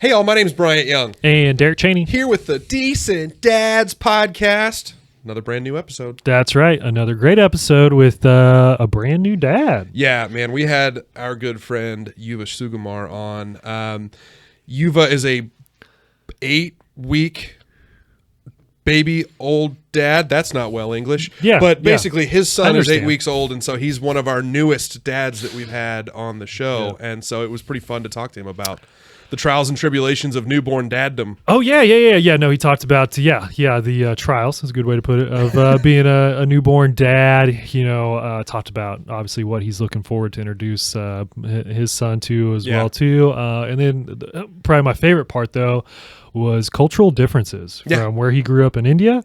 Hey all, my name is Bryant Young. And Derek Chaney. Here with the Decent Dads Podcast. Another brand new episode. That's right. Another great episode with a brand new dad. Yeah, man. We had our good friend Yuva Sugumar on. Yuva is a 8-week baby old dad. That's not well English. Yeah. But basically his son is 8 understand. weeks old, and so he's one of our newest dads that we've had on the show. Yeah. And so it was pretty fun to talk to him about the trials and tribulations of newborn daddom. Oh, yeah. No, he talked about, the trials is a good way to put it, of being a newborn dad. Talked about, obviously, what he's looking forward to introduce his son to as well, too. And then probably my favorite part, though, was cultural differences from where he grew up in India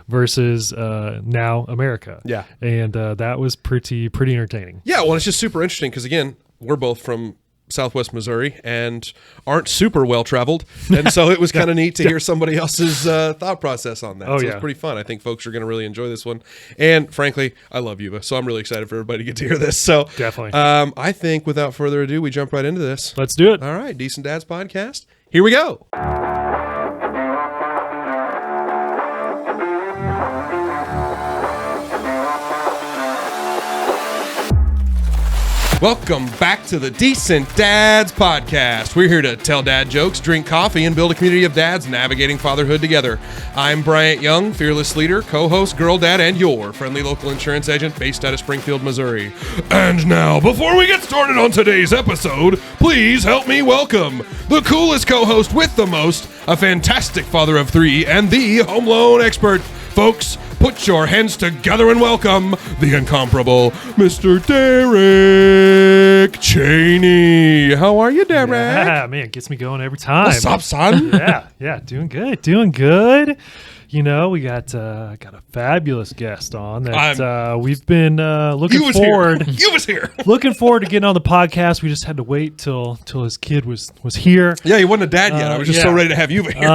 versus now America. Yeah. And that was pretty entertaining. Yeah, well, it's just super interesting because, again, we're both from Southwest Missouri and aren't super well traveled, and so it was kind of neat to hear somebody else's thought process on that. So it's pretty fun. I think folks are going to really enjoy this one, and frankly, I love Yuva, so I'm really excited for everybody to get to hear this. So definitely, I think without further ado, we jump right into this. Let's do it. All right, Decent Dads Podcast. Here we go. Welcome back to the Decent Dads Podcast. We're here to tell dad jokes, drink coffee, and build a community of dads navigating fatherhood together. I'm Bryant Young, fearless leader, co-host, girl dad, and your friendly local insurance agent based out of Springfield, Missouri. And now, before we get started on today's episode, please help me welcome the coolest co-host with the most, a fantastic father of 3, and the home loan expert. Folks, put your hands together and welcome the incomparable Mr. Derek Chaney. How are you, Derek? Yeah, man, gets me going every time. What's up, son? Yeah, doing good. We got a fabulous guest on that we've been looking forward. You was here. Looking forward to getting on the podcast. We just had to wait till his kid was here. Yeah, he wasn't a dad yet. I was just so ready to have Yuva here.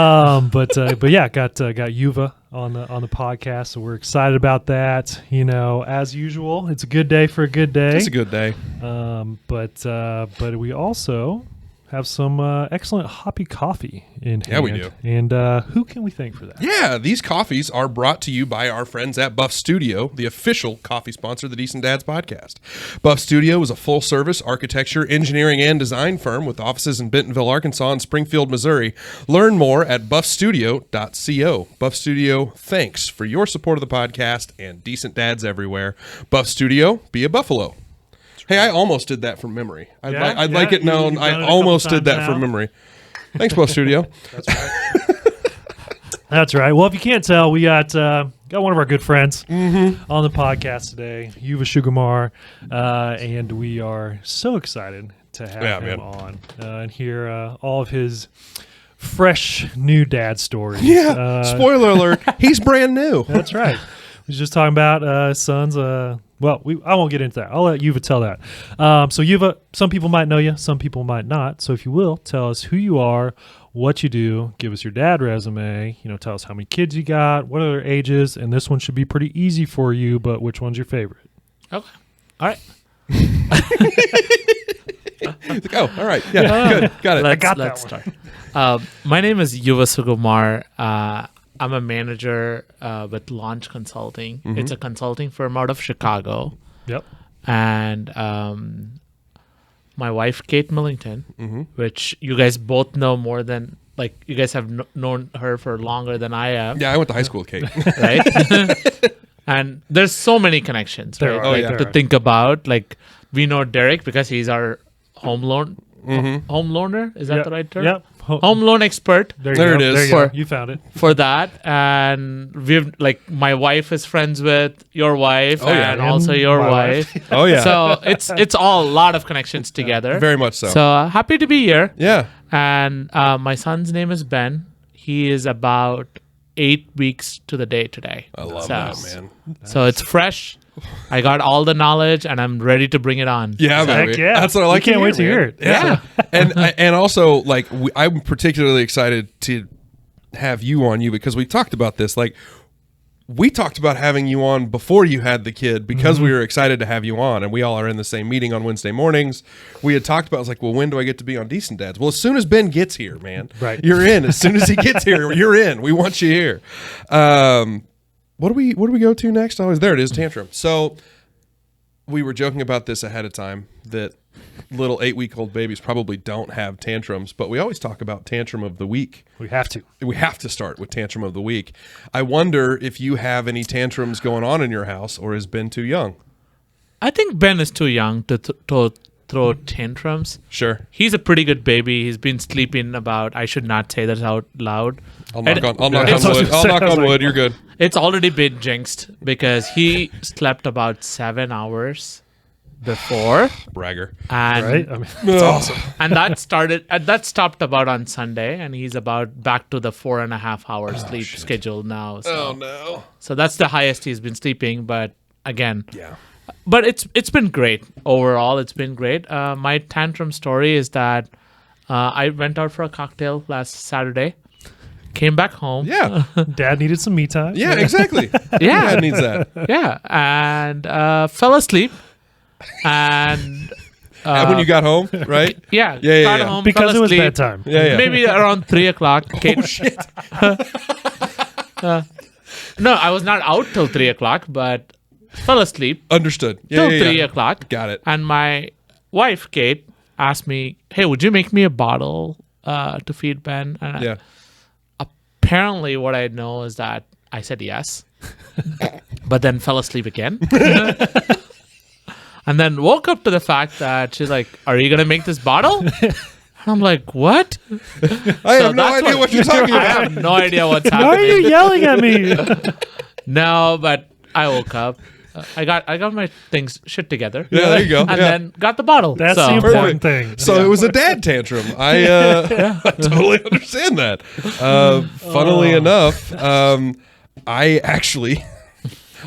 But got Yuva on the podcast, so we're excited about that. As usual, it's a good day for a good day. It's a good day. But we also have some excellent hoppy coffee in hand. Yeah, we do. And who can we thank for that? Yeah, these coffees are brought to you by our friends at Buff Studio, the official coffee sponsor of the Decent Dads Podcast. Buff Studio is a full-service architecture, engineering, and design firm with offices in Bentonville, Arkansas, and Springfield, Missouri. Learn more at buffstudio.co. Buff Studio, thanks for your support of the podcast and Decent Dads everywhere. Buff Studio, be a buffalo. Hey, I almost did that from memory. I'd like it known. I almost did that from memory. Thanks, Buff Studio. That's right. That's right. Well, if you can't tell, we got one of our good friends on the podcast today, Yuva Sugumar, and we are so excited to have him on and hear all of his fresh new dad stories. Yeah. Spoiler alert: he's brand new. That's right. We was just talking about sons. I won't get into that. I'll let Yuva tell that. So Yuva, some people might know you, some people might not. So if you will, tell us who you are, what you do, give us your dad resume, tell us how many kids you got, what are their ages, and this one should be pretty easy for you, but which one's your favorite? Okay. All right. All right. Yeah, good. Got it. Let's start. My name is Yuva Sugumar. I'm a manager with Launch Consulting. Mm-hmm. It's a consulting firm out of Chicago. Yep. And my wife, Kate Millington, which you guys both know more than, you guys have known her for longer than I have. Yeah, I went to high school with Kate. Right? And there's so many connections, right? To think about. We know Derek because he's our home loaner. Is that the right term? Yep. Home loan expert. There it is. You found it. For that. And we've my wife is friends with your wife and also your wife. Oh yeah. So it's all a lot of connections together. Very much so. So happy to be here. Yeah. And my son's name is Ben. He is about 8 weeks to the day today. I love that, man. So it's fresh. I got all the knowledge, and I'm ready to bring it on. Yeah, baby. That's what I like. I can't wait to hear it. Yeah, and also I'm particularly excited to have you on because we talked about this. we talked about having you on before you had the kid because we were excited to have you on, and we all are in the same meeting on Wednesday mornings. We had talked about, I was like, well, when do I get to be on Decent Dads? Well, as soon as Ben gets here, man, right? You're in. As soon as he gets here, you're in. We want you here. What do we go to next? Oh, there it is, tantrum. So we were joking about this ahead of time that little 8-week-old babies probably don't have tantrums, but we always talk about tantrum of the week. We have to start with tantrum of the week. I wonder if you have any tantrums going on in your house, or has Ben too young? I think Ben is too young to throw tantrums. Sure. He's a pretty good baby. He's been sleeping about, I should not say that out loud. I'll knock on wood. You're good. It's already been jinxed because he slept about 7 hours before. Bragger. And right? I mean, that's awesome. And that stopped about on Sunday, and he's about back to the 4.5 hours sleep schedule now. So. Oh no. So that's the highest he's been sleeping, but again. Yeah. But it's been great. Overall, it's been great. My tantrum story is that I went out for a cocktail last Saturday, came back home. Yeah. Dad needed some me time. Yeah, exactly. Yeah. Dad needs that. Yeah, and fell asleep. And when you got home, right? Yeah. Yeah. Got home, Because fell it was asleep. bedtime. Yeah. Maybe around 3:00. Kate, Oh shit. no, I was not out till 3:00, but fell asleep Understood. till Yeah. 3:00. Got it. And my wife, Kate, asked me, "Hey, would you make me a bottle to feed Ben?" And Yeah. apparently, what I know is that I said yes, but then fell asleep again. And then woke up to the fact that she's like, "Are you gonna make this bottle?" And I'm like, "What?" I have no idea what you're talking I about. have no idea what's Why are you happening. yelling at me? No, but I woke up. I got my things shit together. Yeah, there you go. And Yeah. then got the bottle. That's So- the important thing. So it was a dad tantrum. I totally understand that. Funnily enough, I actually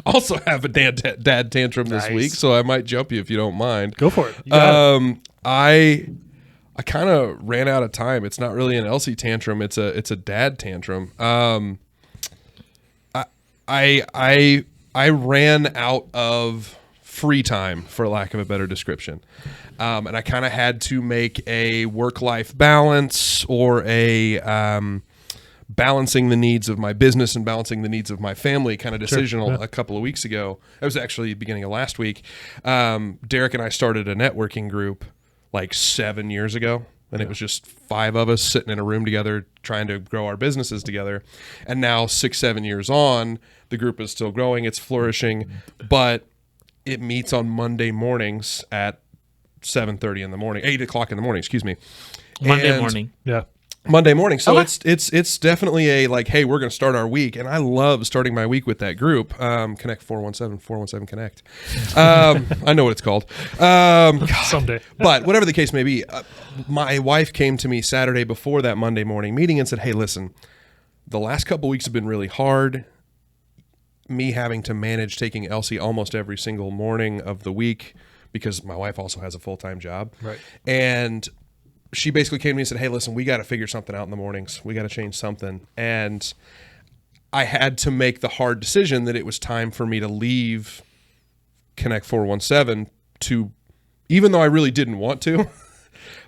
also have a dad tantrum this Nice. week, so I might jump you if you don't mind. Go for it. You got it. I kind of ran out of time. It's not really an Elsie tantrum. It's a dad tantrum. I ran out of free time, for lack of a better description. And I kind of had to make a work-life balance or a balancing the needs of my business and balancing the needs of my family kind of decision a couple of weeks ago. It was actually the beginning of last week. Derek and I started a networking group like 7 years ago. And it was just 5 of us sitting in a room together trying to grow our businesses together. And now 6-7 years on, the group is still growing. It's flourishing. But it meets on Monday mornings at 7:30 in the morning, 8 o'clock in the morning, excuse me. Monday morning. Yeah. Monday morning. So Okay. it's definitely a like, hey, we're going to start our week. And I love starting my week with that group. Connect 417 Connect. I know what it's called. Someday. But whatever the case may be, my wife came to me Saturday before that Monday morning meeting and said, hey, listen, the last couple weeks have been really hard. Me having to manage taking Elsie almost every single morning of the week because my wife also has a full-time job. Right. And she basically came to me and said, hey, listen, we got to figure something out in the mornings. We got to change something. And I had to make the hard decision that it was time for me to leave Connect 417 to, even though I really didn't want to,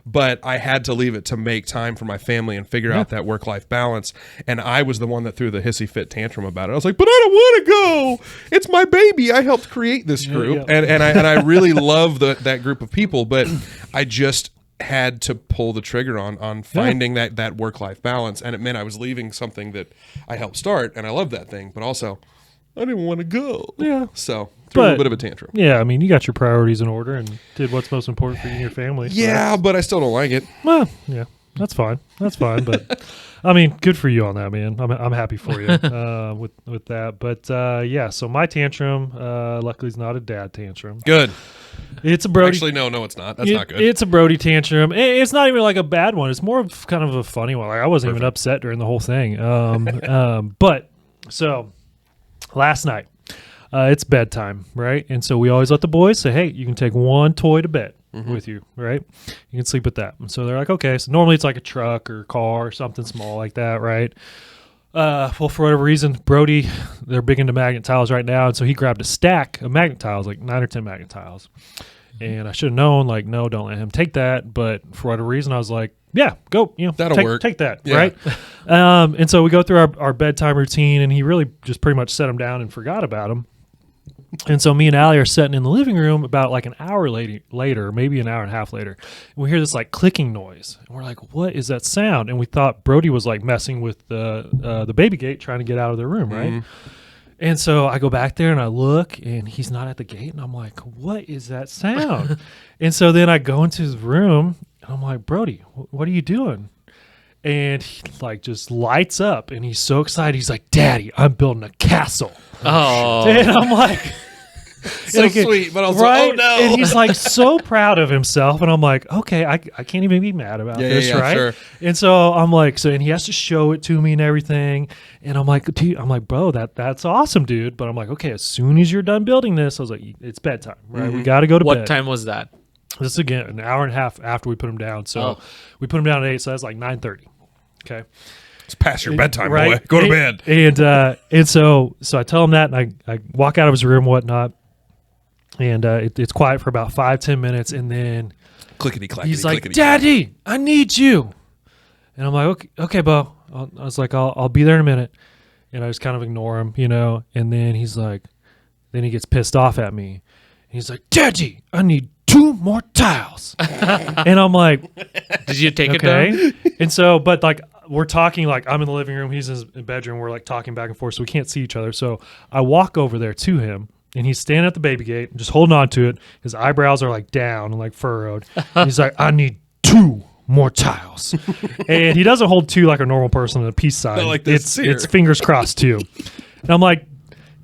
but I had to leave it to make time for my family and figure out that work-life balance. And I was the one that threw the hissy fit tantrum about it. I was like, but I don't want to go. It's my baby. I helped create this group. Yeah. And I really love that group of people, but I just had to pull the trigger on finding that work-life balance. And it meant I was leaving something that I helped start, and I love that thing, but also I didn't want to go. Yeah. So threw a little bit of a tantrum. Yeah, I mean, you got your priorities in order and did what's most important for you and your family. So Yeah, but I still don't like it. well, yeah, that's fine. That's fine. But I mean, good for you on that, man. I'm happy for you with that. But yeah, so my tantrum, luckily, is not a dad tantrum. Good. It's a Brody. Actually, no, it's not. That's not good. It's a Brody tantrum. It's not even like a bad one. It's more of kind of a funny one. Like I wasn't even upset during the whole thing. But so last night, it's bedtime, right? And so we always let the boys say, hey, you can take one toy to bed with you, right? You can sleep with that. And so they're like, okay. So normally it's like a truck or car or something small like that, right? Well, for whatever reason, Brody, they're big into magnet tiles right now, and so he grabbed a stack of magnet tiles, like 9 or 10 magnet tiles. And I should have known, like, no, don't let him take that. But for whatever reason, I was like, yeah, go, that'll work. Take that, right? And so we go through our bedtime routine, and he really just pretty much set him down and forgot about him. And so me and Allie are sitting in the living room about like an hour later, maybe an hour and a half later. And we hear this like clicking noise. And we're like, what is that sound? And we thought Brody was like messing with the baby gate, trying to get out of the room, right? Mm-hmm. And so I go back there and I look, and he's not at the gate. And I'm like, what is that sound? And so then I go into his room, and I'm like, Brody, what are you doing? And he like just lights up, and he's so excited. He's like, Daddy, I'm building a castle. Oh. And I'm like, so sweet, but also, right? Oh no. And he's like so proud of himself. And I'm like, okay, I can't even be mad about this, right? Sure. And so I'm like, and he has to show it to me and everything. And I'm like, bro, that's awesome, dude. But I'm like, okay, as soon as you're done building this, I was like, it's bedtime, right? Mm-hmm. We got to go to bed. What time was that? This is again an hour and a half after we put him down. So we put him down at 8, so that's like 9:30. Okay. It's past your bedtime, right? boy. Go to bed. And so I tell him that, and I walk out of his room and whatnot, and it's quiet for about 5-10 minutes, and then Clickety clackety. he's like, Daddy, I need you. And I'm like, okay, Bo. I was like, I'll be there in a minute. And I just kind of ignore him, and then he's like, then he gets pissed off at me. And he's like, Daddy, I need 2 more tiles. And I'm like, did you take it down? And so, but like, we're talking, like I'm in the living room, he's in his bedroom, we're like talking back and forth, so we can't see each other. So I walk over there to him, and he's standing at the baby gate, just holding on to it. His eyebrows are like down and like furrowed. And he's like, I need 2 more tiles. And he doesn't hold 2 like a normal person in a peace sign. Not like this it's fingers crossed 2. And I'm like,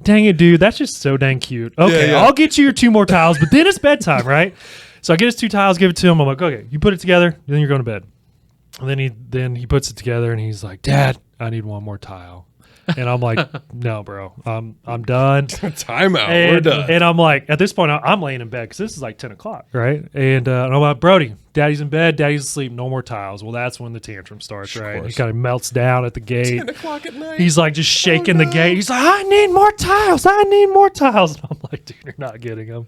dang it, dude, that's just so dang cute. Okay, I'll get you your 2 more tiles, but then it's bedtime, right? So I get his 2 tiles, give it to him. I'm like, okay, you put it together, then you're going to bed. And then he puts it together, and he's like, Dad, I need 1 more tile. And I'm like, no, bro, I'm done. Time out. We're done. And I'm like, at this point, I'm laying in bed because this is like 10 o'clock, right? And I'm like, Brody, Daddy's in bed, Daddy's asleep, no more tiles. Well, that's when the tantrum starts, right? He kind of melts down at the gate. 10 o'clock at night. He's like just shaking the gate. He's like, I need more tiles. I need more tiles. And I'm like, dude, you're not getting them.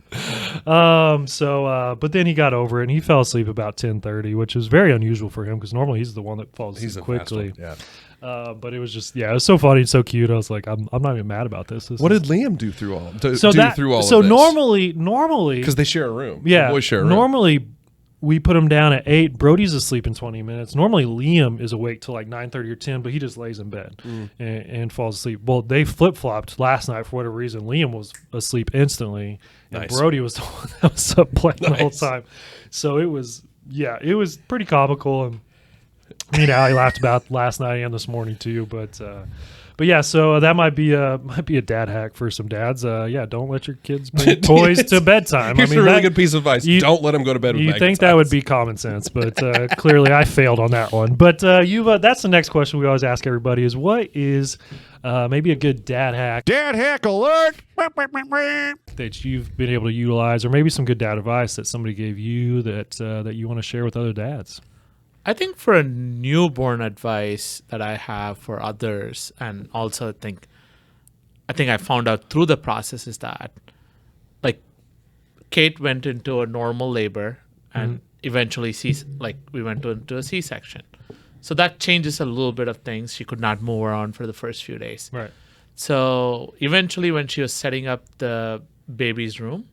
But then he got over it, and he fell asleep about 10:30, which is very unusual for him because normally he's the one that falls asleep quickly. Yeah. But it was just, it was so funny and so cute. I was like, I'm not even mad about this. What did Liam do through all? So normally, because they share a room. Yeah, the boys share a room. Normally we put him down at 8. Brody's asleep in 20 minutes. Normally Liam is awake till like 9:30 or 10, but he just lays in bed and falls asleep. Well, they flip flopped last night for whatever reason. Liam was asleep instantly, and Brody was the one that was up playing the whole time. So it was pretty comical, and me and Allie laughed about last night and this morning too. But yeah, so that might be a dad hack for some dads. Don't let your kids bring toys to bedtime. Here's a really good piece of advice. Don't let them go to bed with You think that would be common sense, but clearly I failed on that one. But Yuva, that's the next question we always ask everybody is, what is maybe a good dad hack? Dad hack alert! That you've been able to utilize, or maybe some good dad advice that somebody gave you that you want to share with other dads? I think for a newborn advice that I have for others, and also I think I found out through the process, is that like Kate went into a normal labor and eventually we went into a C-section. So that changes a little bit of things. She could not move around for the first few days. Right. So eventually when she was setting up the baby's room,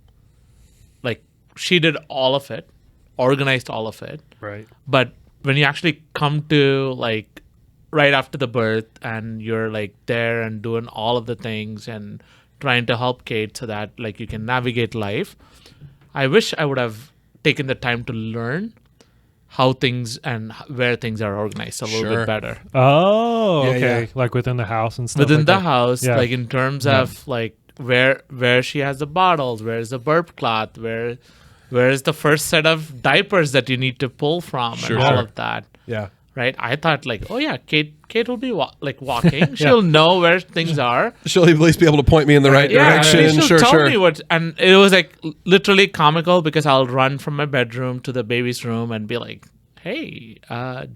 like she did all of it, organized all of it. Right. But when you actually come to like right after the birth and you're like there and doing all of the things and trying to help Kate so that like you can navigate life, I wish I would have taken the time to learn how things and where things are organized a little bit better. Oh, okay. Yeah. Like within the house and stuff. Within like the that. house, like in terms of like where she has the bottles, where's the burp cloth, where is the first set of diapers that you need to pull from, and all of that. Yeah. Right. I thought like, oh yeah, Kate will be walking. She'll know where things are. She'll at least be able to point me in the right direction. She'll tell me what. And it was like literally comical because I'll run from my bedroom to the baby's room and be like, hey,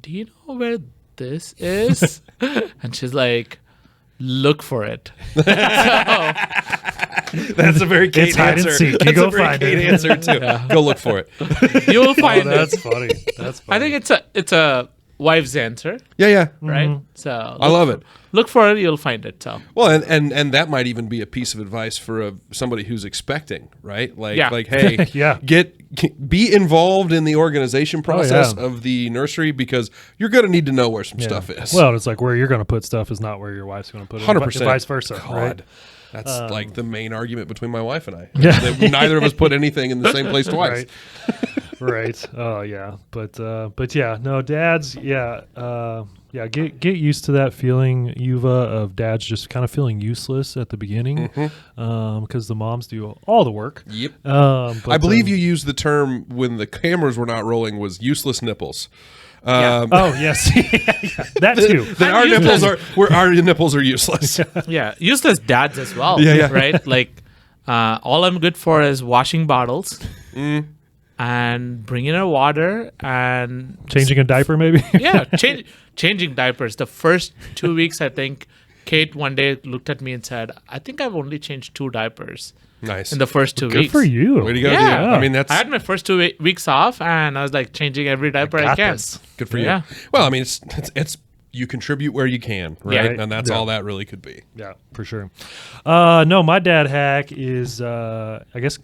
do you know where this is? And she's like, look for it. So, That's a very Kate It's hide and answer. seek. You That's go a very find Kate it. answer too. Go look for it. you will Oh, find it. that's funny. That's funny. I think it's a wife's answer, Yeah. right? So I love it. Look for it, you'll find it. So Well, and that might even be a piece of advice for somebody who's expecting, right? Like, Yeah. hey, Yeah. be involved in the organization process yeah. of the nursery because you're going to need to know where some Yeah. stuff is. Well, it's like where you're going to put stuff is not where your wife's going to put it. 100%. And vice versa. God, Right? that's like the main argument between my wife and I. Yeah. That neither of us put anything in the same place twice. Right. Oh yeah. But yeah. No, dads. Yeah. Yeah. Get used to that feeling, Yuva, of dads just kind of feeling useless at the beginning, because the moms do all the work. Yep. But, I believe you used the term when the cameras were not rolling was useless nipples. Oh yes. Yeah. That too. That our nipples are useless. yeah, useless dads as well. Yeah. Right. Like all I'm good for is washing bottles. And bringing her water and Changing a diaper, maybe. yeah, changing diapers. The first 2 weeks, I think Kate one day looked at me and said, "I think I've only changed 2 diapers Nice. in the first 2 Good weeks." for you. Way to go, Yeah. dude. I mean, that's I had my first 2 weeks off, and I was like changing every diaper I got can. this. good for Yeah. you. Well, I mean, it's you contribute where you can, right? Yeah. And that's Yeah. all that really could be. Yeah, for sure. No, my dad hack is, I guess,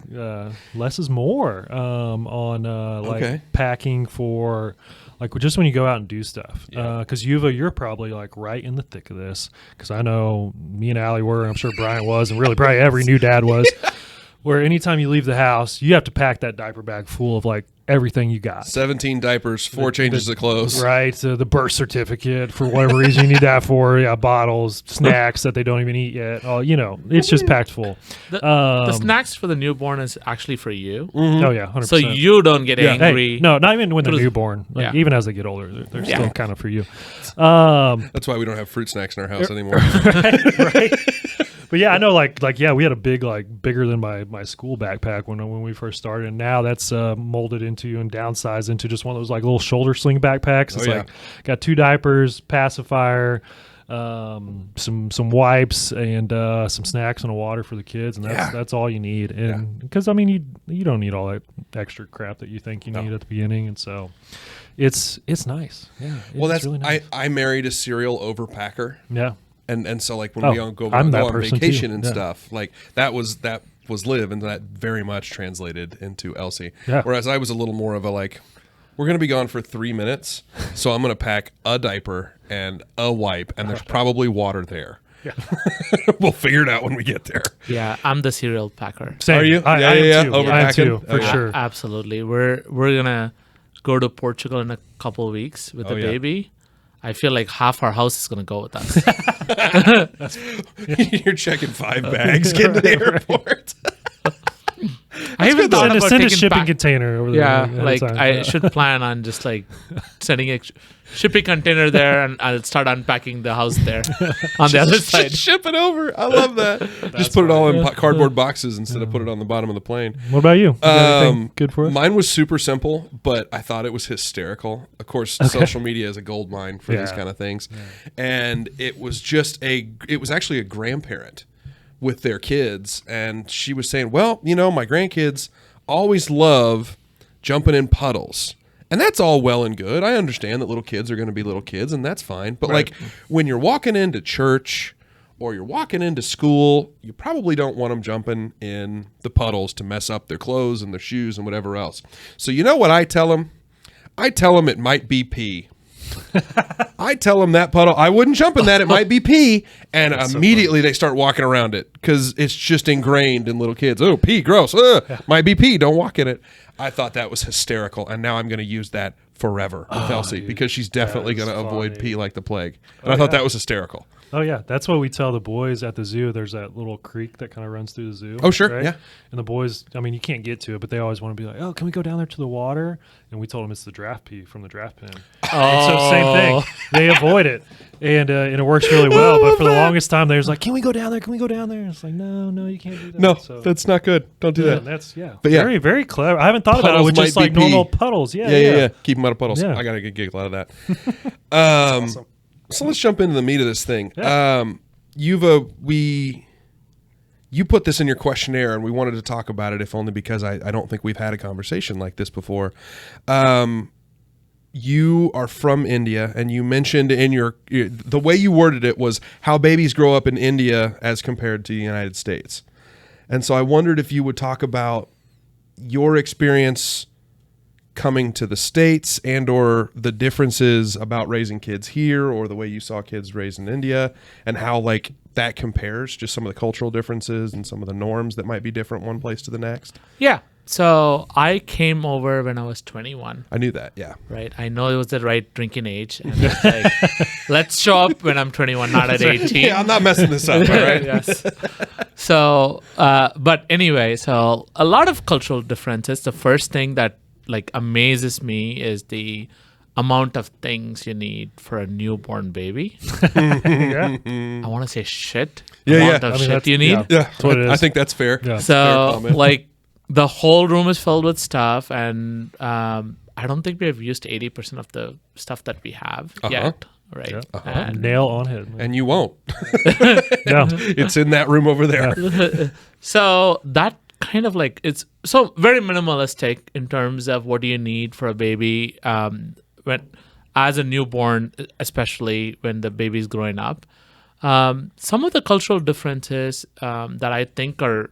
less is more on like Okay. packing for, like, just when you go out and do stuff. Yeah. Because Yuva, you're probably like right in the thick of this. Because I know me and Allie were, and I'm sure Bryant was, and really probably every new dad was. Where anytime you leave the house, you have to pack that diaper bag full of like everything you got. 17 diapers, 4 changes of clothes. Right, the birth certificate for whatever reason you need that for. Yeah, bottles, snacks that they don't even eat yet. Oh, it's just packed full. The snacks for the newborn is actually for you, Oh yeah, 100%. so you don't get Yeah, angry. hey, no, not even when they're Through- newborn. Like, Yeah. even as they get older, they're Yeah. still kind of for you. That's why we don't have fruit snacks in our house anymore. Right. But yeah, I know. Like yeah, we had a bigger than my school backpack when we first started, and now that's molded into and downsized into just one of those like little shoulder sling backpacks. It's yeah. like got 2 diapers, pacifier, some wipes, and some snacks and a water for the kids, and that's all you need. And because I mean you don't need all that extra crap that you think you need at the beginning, and so it's nice. Yeah. Well, it's that's really nice. I married a serial overpacker. Yeah. And so like when we all go I'm that on person vacation too. and Yeah. stuff, like that was Liv, and that very much translated into Elsie. Yeah. Whereas I was a little more of a like, we're gonna be gone for 3 minutes, so I'm gonna pack a diaper and a wipe, and there's probably water there. Yeah. We'll figure it out when we get there. Yeah, I'm the cereal packer. Same. Are you? I Yeah, am yeah, too. yeah. I am Overpacking? too, Oh, for yeah. sure. Absolutely. We're gonna go to Portugal in a couple of weeks with the yeah. baby. I feel like half our house is gonna go with us. You're checking 5 bags getting to the airport. I even thought about Send a taking shipping back- container over there. Yeah, ahead of like time. I should plan on just like sending a shipping container there, and I'll start unpacking the house there on the other side. Just ship it over. I love that. Just put it all in cardboard boxes instead of put it on the bottom of the plane. What about you? You got anything good for us? Mine was super simple, but I thought it was hysterical. Of course, social media is a gold mine for these Yeah. kind of things. And it was actually a grandparent with their kids. And she was saying, well, my grandkids always love jumping in puddles. And that's all well and good. I understand that little kids are going to be little kids, and that's fine. But like when you're walking into church or you're walking into school, you probably don't want them jumping in the puddles to mess up their clothes and their shoes and whatever else. So you know what I tell them? I tell them it might be pee. I tell them that puddle, I wouldn't jump in that. It might be pee. And immediately they start walking around it because it's just ingrained in little kids. Oh, pee, gross. Might be pee. Don't walk in it. I thought that was hysterical. And now I'm going to use that forever with Elsie because she's definitely going to avoid funny. pee like the plague. And I thought that was hysterical. Oh yeah, that's what we tell the boys at the zoo. There's that little creek that kind of runs through the zoo. Oh, sure, right? yeah. And the boys, I mean, you can't get to it, but they always want to be like, "Oh, can we go down there to the water?" And we told them it's the draft pee from the draft pen. And so same thing. They avoid it, and it works really well. But for the longest time, they was like, "Can we go down there? Can we go down there?" And it's like, no, you can't do that. No, So, that's not good. Don't do yeah, that. that's But yeah. very very clever. I haven't thought about it Puddles with just might like be normal pee. puddles. Yeah. Yeah. Keep them out of puddles. Yeah. I got a good giggle out of that. So let's jump into the meat of this thing. Yeah. Yuva, you put this in your questionnaire, and we wanted to talk about it, if only because I don't think we've had a conversation like this before. You are from India, and you mentioned in the way you worded it was how babies grow up in India as compared to the United States. And so I wondered if you would talk about your experience coming to the States and or the differences about raising kids here or the way you saw kids raised in India and how like that compares, just some of the cultural differences and some of the norms that might be different one place to the next. Yeah. So I came over when I was 21. I knew that, yeah. Right. I know it was the right drinking age. And it's like, let's show up when I'm 21, not at 18. Yeah, I'm not messing this up, all right? Yes. So, but anyway, so a lot of cultural differences. The first thing that like amazes me is the amount of things you need for a newborn baby. Yeah. I want to say shit. Yeah, amount yeah. of I mean, shit you need. yeah. Yeah, That's what it I is. think that's fair. Yeah. That's a fair So comment. like the whole room is filled with stuff, and I don't think we have used 80% of the stuff that we have yet. Right. Yeah. And Nail on head. And you won't. Yeah. It's in that room over there. so that kind of like it's so very minimalistic in terms of what do you need for a baby when as a newborn, especially when the baby's growing up. Some of the cultural differences that I think are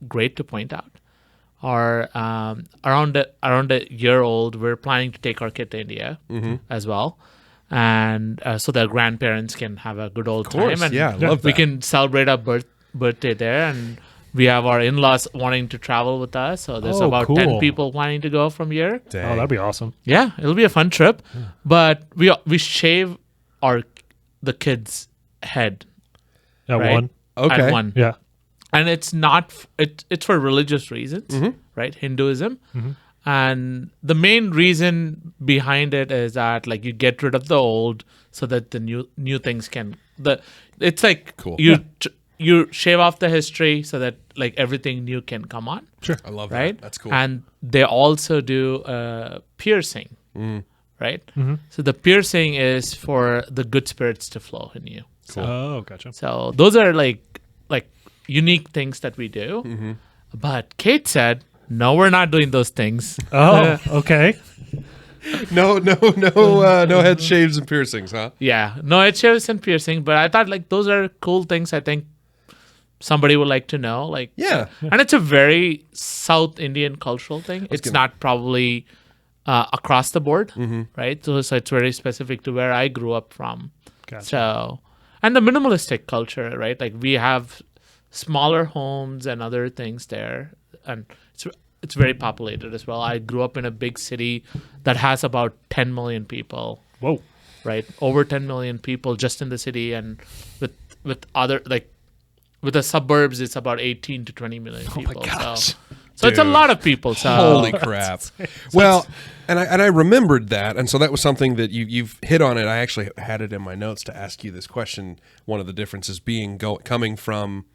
great to point out are around a year old, we're planning to take our kid to India as well. And so their grandparents can have a good old course, time. And yeah, I love we that. can celebrate our birthday there. And we have our in-laws wanting to travel with us. So there's Oh, about cool. 10 people planning to go from here. Oh, that'd be awesome. Yeah, it'll be a fun trip. But we shave the kid's head That right? one. Okay. at one. Yeah. And it's not it's for religious reasons, right? Hinduism. And the main reason behind it is that like you get rid of the old so that the new things can it's like Cool. you shave off the history so that like everything new can come on, Sure. I love right? that. That's cool. And they also do piercing, right? So the piercing is for the good spirits to flow in you. Oh, gotcha. So those are like unique things that we do. But Kate said, no, we're not doing those things. Oh, okay. No head shaves and piercings, huh? Yeah, no head shaves and piercing. But I thought like those are cool things I think somebody would like to know. Like, Yeah. and it's a very South Indian cultural thing. It's not probably across the board, right? So it's very specific to where I grew up from. Gotcha. So, and the minimalistic culture, right? Like we have smaller homes and other things there, and it's very populated as well. I grew up in a big city that has about 10 million people, Whoa. right? Over 10 million people just in the city, and with other like with the suburbs, it's about 18 to 20 million people. So it's a Dude. lot of people. So Holy crap. Well, and I remembered that, and so that was something that you've hit on it. I actually had it in my notes to ask you this question. One of the differences being coming from,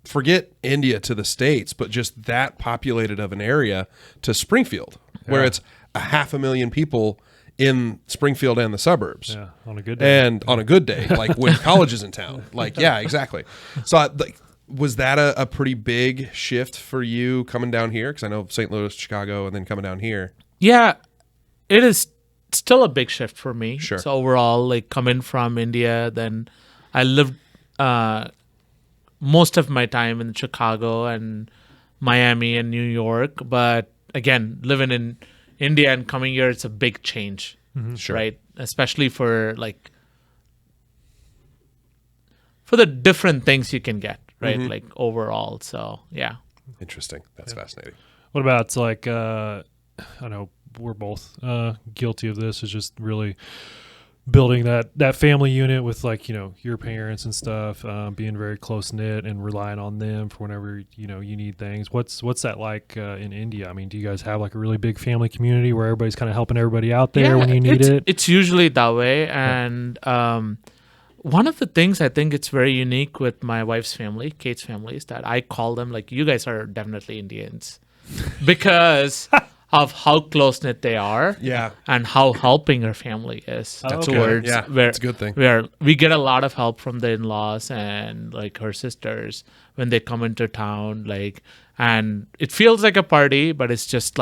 forget India to the States, but just that populated of an area to Springfield, where it's 500,000 people in Springfield and the suburbs. Yeah. On a good day. And on a good day, like when college is in town. Like, yeah, exactly. So was that a pretty big shift for you coming down here? Because I know St. Louis, Chicago, and then coming down here. yeah, it is still a big shift for me. Sure. So overall, like coming from India, then I lived most of my time in Chicago and Miami and New York. But again, living in India and coming here, it's a big change, Sure. right? Especially for the different things you can get, right? Like overall. So yeah. Interesting. That's fascinating. What about like I know we're both guilty of this, is just really building that family unit with like, your parents and stuff, being very close knit and relying on them for whenever you need things. What's that like in India? I mean, do you guys have like a really big family community where everybody's kind of helping everybody out there when you need it? It's usually that way. And one of the things I think it's very unique with my wife's family, Kate's family, is that I call them like, you guys are definitely Indians. Because of how close knit they are, Yeah. and how helping her family is That's towards good. Yeah, where that's a good thing. where we get a lot of help from the in-laws and like her sisters when they come into town, like, and it feels like a party, but it's just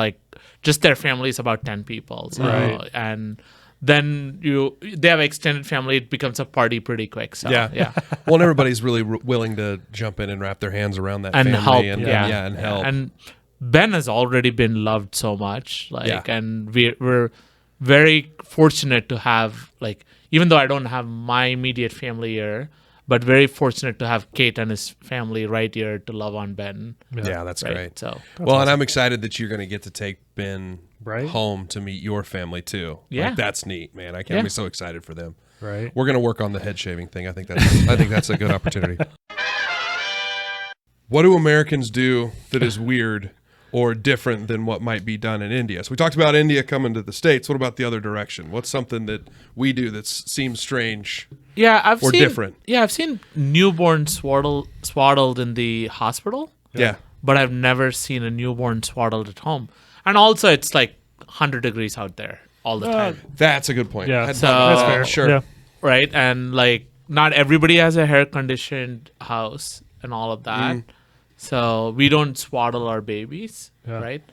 their family is about 10 people, so, Right. and then they have extended family, it becomes a party pretty quick. So yeah. Well, and everybody's really willing to jump in and wrap their hands around that And family help, and yeah. and help. And Ben has already been loved so much, Yeah. and we're very fortunate to have, like, even though I don't have my immediate family here, but very fortunate to have Kate and his family right here to love on Ben. Yeah, that's Right. great. So Well, and I'm excited that you're going to get to take Ben Right. home to meet your family too. Yeah. Like, that's neat, man. I'm so excited for them. Right. We're going to work on the head shaving thing. I think that's a good opportunity. What do Americans do that is weird or different than what might be done in India? So we talked about India coming to the States. What about the other direction? What's something that we do that seems strange? yeah, I've Or seen different. Yeah, I've seen newborn swaddled in the hospital, Yeah. but I've never seen a newborn swaddled at home. And also, it's like 100 degrees out there all the time. That's a good point. Yeah. I'd So- not- That's fair. Sure. Yeah. Right, and like not everybody has a hair conditioned house and all of that, so we don't swaddle our babies. Yeah. Right,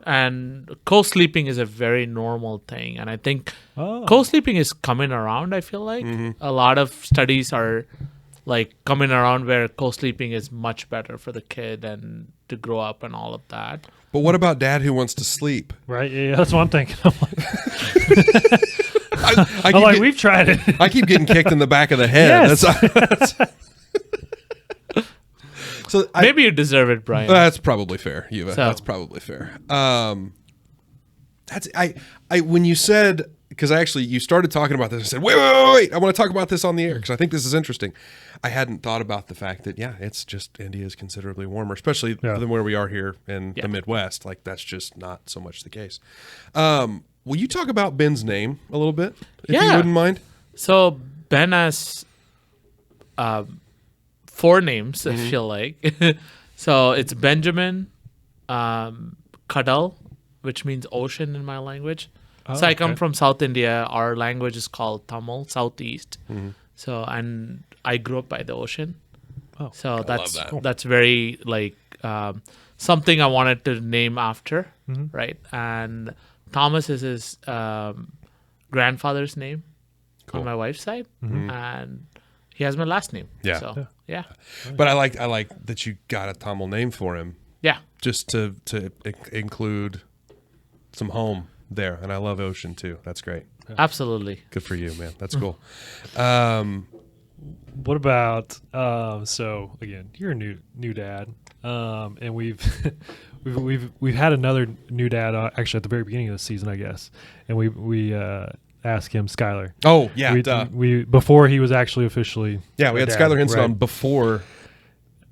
and co-sleeping is a very normal thing, and I think Oh. co-sleeping is coming around. I feel like a lot of studies are like coming around where co-sleeping is much better for the kid and to grow up and all of that. But what about dad who wants to sleep? Right. Yeah, that's what I'm thinking. I'm I like, keep we've tried it. I keep getting kicked in the back of the head. Yes. So Maybe you deserve it, Brian. that's probably fair, Yuva. So- That's probably fair. That's I when you said, because you started talking about this, I said, wait, I want to talk about this on the air because I think this is interesting. I hadn't thought about the fact that it's just India is considerably warmer, especially than where we are here in the Midwest. Like that's just not so much the case. Will you talk about Ben's name a little bit, if you wouldn't mind? So Ben has 4 names, I feel like. So it's Benjamin, Cuddle, which means ocean in my language. So I come from South India. Our language is called Tamil, Southeast. So, and I grew up by the ocean. Oh, So that's love that. that's very like something I wanted to name after, right? And Thomas is his grandfather's name on my wife's side, and he has my last name. Yeah. So yeah. But I like that you got a Tamil name for him, Yeah. just to include some home there, and I love ocean too. That's great. Absolutely. Good for you, man. That's cool. What about so again, you're a new dad, and we've we've had another new dad actually at the very beginning of the season, I guess, and we asked him, Skylar. Oh yeah, we before he was actually officially we a had dad, Skylar Hinson right? on before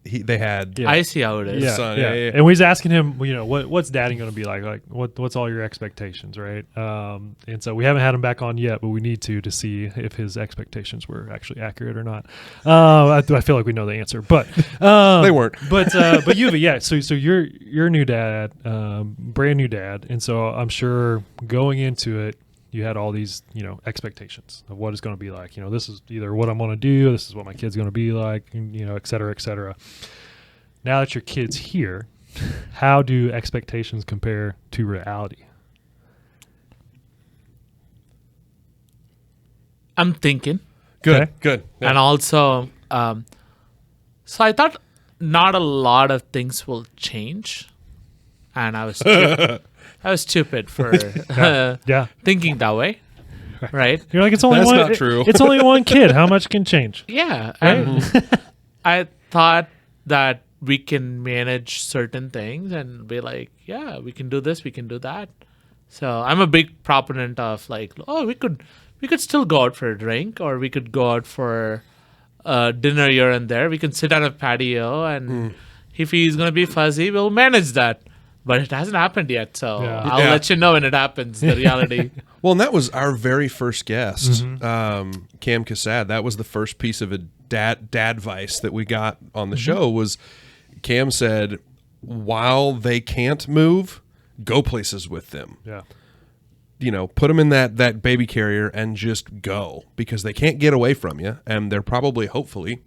they had. Yeah. I see how it is. Yeah, son. yeah. Yeah. And we was asking him, what's dadding going to be like? Like, what's all your expectations, right? And so we haven't had him back on yet, but we need to see if his expectations were actually accurate or not. I feel like we know the answer, but They weren't. But Yuva, yeah. So you're a new dad, brand new dad, and so I'm sure going into it, you had all these, expectations of what it's going to be like. This is either what I'm going to do, this is what my kid's going to be like, et cetera, et cetera. Now that your kid's here, how do expectations compare to reality? I'm thinking. Good. Okay. Good. Yeah. And also, so I thought not a lot of things will change. And I was stupid for Yeah. thinking that way. Right? You're like, it's only That's one. not true. It's only one kid. How much can change? Yeah. And I thought that we can manage certain things and be like, yeah, we can do this, we can do that. So I'm a big proponent of like, we could still go out for a drink, or we could go out for dinner here and there. We can sit on a patio, and if he's going to be fuzzy, we'll manage that. But it hasn't happened yet, so Yeah. I'll let you know when it happens, the reality. Well, and that was our very first guest, Cam Cassad. That was the first piece of a dad advice that we got on the show. Was Cam said, while they can't move go places with them. Yeah. You know, put them in that baby carrier and just go, because they can't get away from you, and they're probably, hopefully,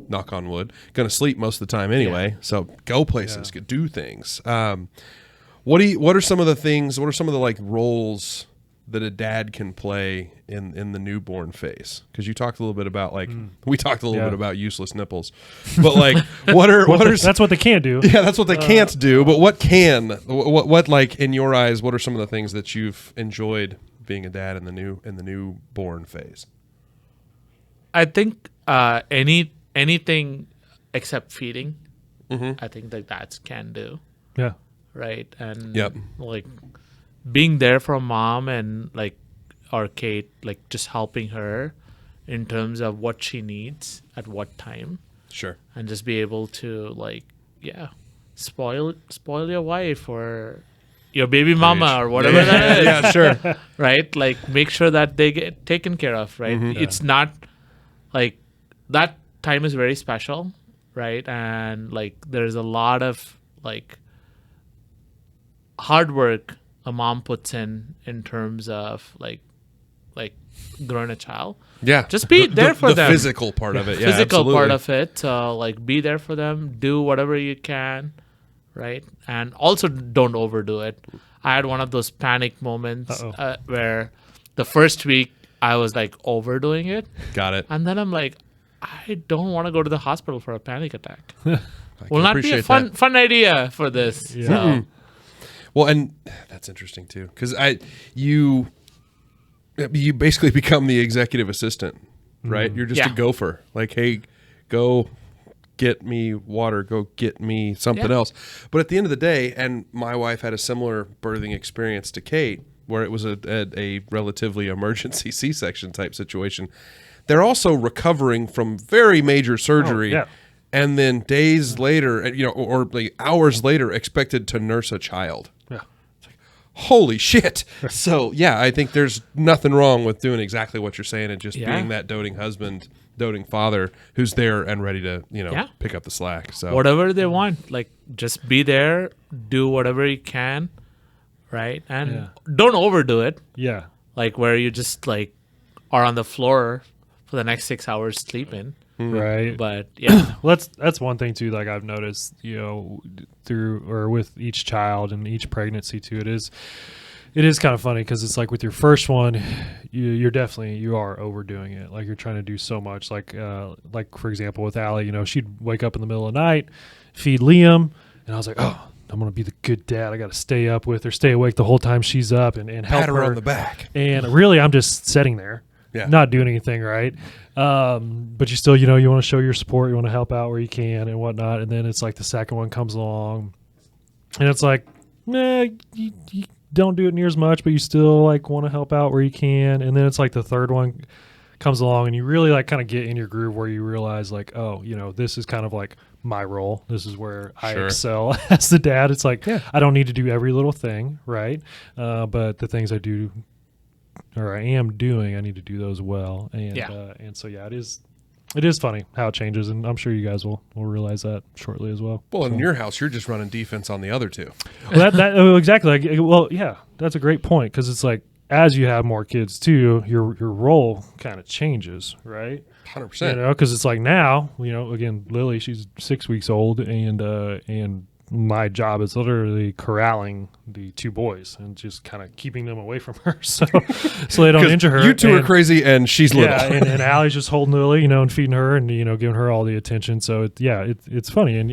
knock on wood, going to sleep most of the time anyway. Yeah. So go places, do things. What are some of the like roles that a dad can play in the newborn phase? Because you talked a little bit about we talked a little bit about useless nipples, but like that's what they can't do. Yeah, that's what they can't do. But what like in your eyes, what are some of the things that you've enjoyed being a dad in the newborn phase? I think anything except feeding, I think that dads can do. Yeah. Right. And Yep. like being there for mom and like or Kate, like just helping her in terms of what she needs at what time. Sure. And just be able to like, spoil your wife or your baby mama or whatever that is. Yeah, sure. Right? Like make sure that they get taken care of, right? It's not like that time is very special, right? And like there's a lot of like hard work a mom puts in terms of like growing a child. Yeah. Just be there for them. The physical part of it. Yeah, Physical absolutely. part of it. Like be there for them. Do whatever you can, right? And also don't overdo it. I had one of those panic moments where the first week I was like overdoing it. Got it. And then I'm like, I don't want to go to the hospital for a panic attack. can Will not be a appreciate fun idea for this. Yeah. So, Well, and that's interesting too, because you basically become the executive assistant, right? You're just a gopher. Like, hey, go get me water, go get me something else. But at the end of the day, and my wife had a similar birthing experience to Kate, where it was a relatively emergency C-section type situation. They're also recovering from very major surgery. And then days later, or like hours later, expected to nurse a child. Yeah. It's like, holy shit. So, I think there's nothing wrong with doing exactly what you're saying and just being that doting husband, doting father who's there and ready to, pick up the slack. So whatever they want, like just be there, do whatever you can, right? And don't overdo it. Yeah. Like where you just like are on the floor for the next 6 hours sleeping. Right. But well, that's one thing too. Like I've noticed, through or with each child and each pregnancy too, it is kind of funny because it's like with your first one, you are overdoing it. Like you're trying to do so much. Like for example with Allie, she'd wake up in the middle of the night, feed Liam, and I was like, oh, I'm gonna be the good dad. I got to stay up with her, stay awake the whole time she's up, and help pat her on the back. And really, I'm just sitting there. Yeah. Not doing anything, right? But you still, you want to show your support, you want to help out where you can and whatnot. And then it's like the second one comes along, and it's like, you don't do it near as much, but you still like want to help out where you can. And then it's like the third one comes along, and you really like kind of get in your groove where you realize like, oh, this is kind of like my role. This is where I excel as the dad. It's like I don't need to do every little thing, right? But the things I do, or I am doing, I need to do those well. And so it is funny how it changes, and I'm sure you guys will realize that shortly as well. Well, in your house, you're just running defense on the other two. Well, exactly. That's a great point, because it's like as you have more kids too, your role kind of changes, right? 100%. Because it's like now, again, Lily, she's 6 weeks old, and my job is literally corralling the two boys and just kind of keeping them away from her so they don't injure her. You two are crazy and she's little. Yeah, and Allie's just holding Lily, and feeding her and, giving her all the attention. So, it's funny. And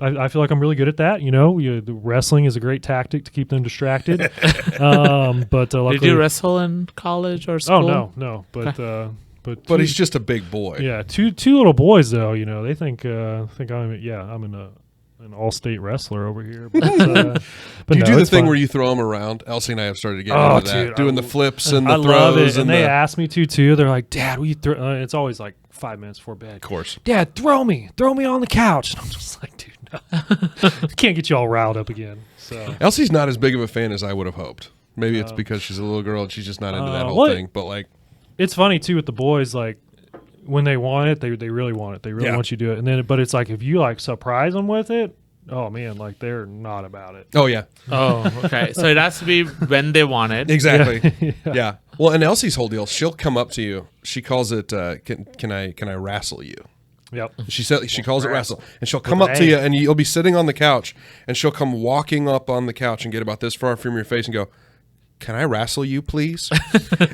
I feel like I'm really good at that. The wrestling is a great tactic to keep them distracted. But luckily, did you wrestle in college or school? Oh, no. But he's just a big boy. Yeah, two little boys, though, they think I'm an all-state wrestler over here. But do you do the thing where you throw them around? Elsie and I have started to get into that. Dude, doing the flips and the I throws. love it. And they ask me to, too. They're like, Dad, will you throw? It's always like 5 minutes before bed. Of course. Dad, throw me on the couch. And I'm just like, dude, no. Can't get you all riled up again. So Elsie's not as big of a fan as I would have hoped. Maybe it's because she's a little girl and she's just not into that whole thing. But like, it's funny, too, with the boys, like, when they want it, they really want it. They really want you to do it. And then, but it's like if you like surprise them with it, oh man, like they're not about it. Oh yeah, Oh, okay. So it has to be when they want it. exactly. Yeah. Well, and Elsie's whole deal, she'll come up to you. She calls it, can I wrestle you? Yep. She calls it wrestle, and she'll come With up an to A. you, and you'll be sitting on the couch, and she'll come walking up on the couch and get about this far from your face and go, "Can I wrestle you, please?"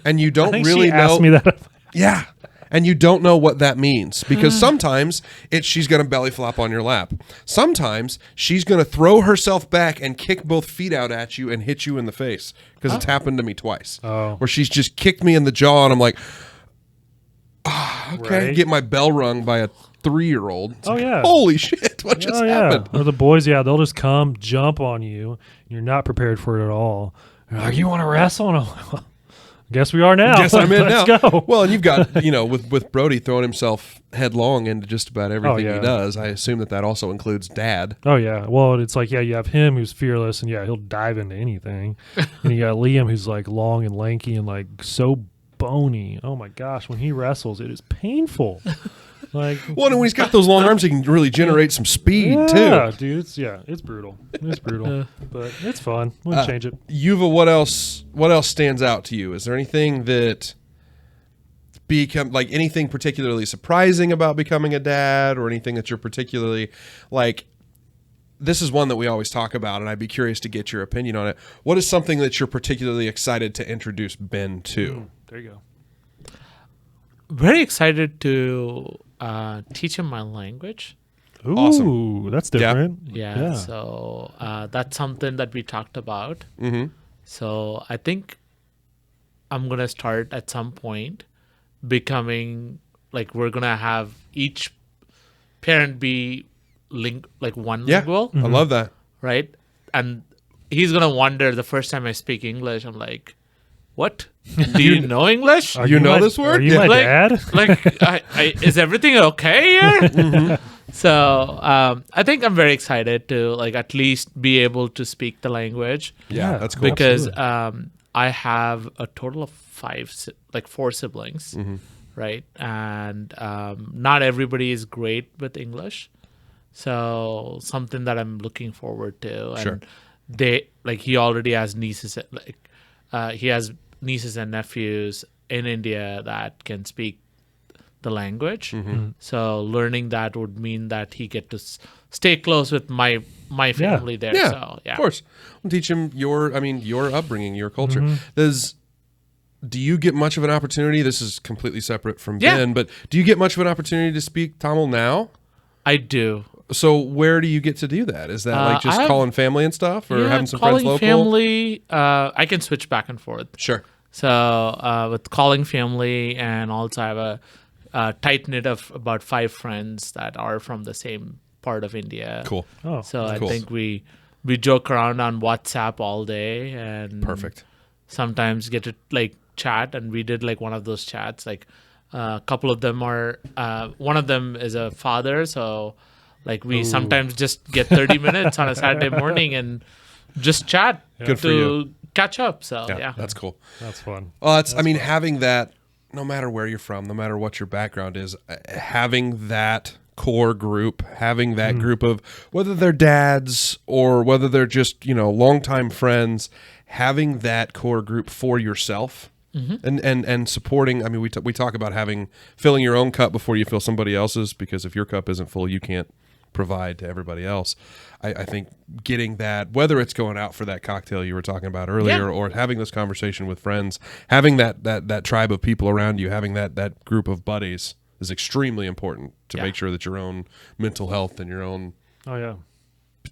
And you I don't think really she know. asked me that. Yeah. And you don't know what that means because sometimes she's going to belly flop on your lap. Sometimes she's going to throw herself back and kick both feet out at you and hit you in the face because it's happened to me twice. Oh. Where she's just kicked me in the jaw and I'm like, okay, Right. get my bell rung by a 3-year-old. It's Oh, like, yeah. holy shit, what just happened? Or the boys, they'll just come jump on you. You're not prepared for it at all. They're like, you want to wrestle? And I'm like, well, guess we are now. Guess I'm in Let's now. go. Well, and you've got, with Brody throwing himself headlong into just about everything yeah. he does, I assume that also includes Dad. Oh yeah. Well, it's like, you have him who's fearless, and he'll dive into anything. And you got Liam who's like long and lanky and like so bony. Oh my gosh, when he wrestles, it is painful. Like, Well, and when he's got those long arms, he can really generate some speed yeah, too. dude. It's brutal. It's brutal, but it's fun. We'll change it. Yuva, what else stands out to you? Is there anything that anything particularly surprising about becoming a dad, or anything that you're particularly like? This is one that we always talk about, and I'd be curious to get your opinion on it. What is something that you're particularly excited to introduce Ben to? There you go. Very excited to teach him my language. Ooh, Awesome. that's different. Yeah. So that's something that we talked about. Mm-hmm. So I think I'm gonna start at some point becoming like we're gonna have each parent be one Yeah, lingual, I love that. right? And he's gonna wonder the first time I speak English. I'm like, "What? Do you know English? Are You know my- this word? Are you Yeah. my Like- dad? Like, is everything okay here?" Mm-hmm. So I think I'm very excited to at least be able to speak the language Yeah, Yeah, that's cool. because Absolutely. I have a total of 4 siblings, Mm-hmm. right? And not everybody is great with English, so something that I'm looking forward to. Sure. And they he already has nieces, he has nieces and nephews in India that can speak the language. Mm-hmm. So learning that would mean that he get to stay close with my family there. Yeah, So yeah, of course. We'll teach him your upbringing, your culture. Mm-hmm. Do you get much of an opportunity? This is completely separate from Yeah. Ben, but do you get much of an opportunity to speak Tamil now? I do. So where do you get to do that? Is that like just I have- calling family and stuff, or having some friends calling local? family. I can switch back and forth. Sure. So with calling family, and also I have a tight knit of about 5 friends that are from the same part of India. Cool. Oh, So I Cool. think we joke around on WhatsApp all day, and Perfect. sometimes get to chat. And we did one of those chats. A couple of them are one of them is a father, so we sometimes just get 30 minutes on a Saturday morning and just chat Good for to you. catch up. So yeah. That's cool. that's fun. Well, having that, no matter where you're from, no matter what your background is, having that core group, having that group of, whether they're dads or whether they're just, longtime friends, having that core group for yourself and supporting. I mean, we talk about filling your own cup before you fill somebody else's, because if your cup isn't full, you can't provide to everybody else. I think getting that, whether it's going out for that cocktail you were talking about earlier, or having this conversation with friends, having that tribe of people around you, having that group of buddies is extremely important to make sure that your own mental health and your own Oh yeah.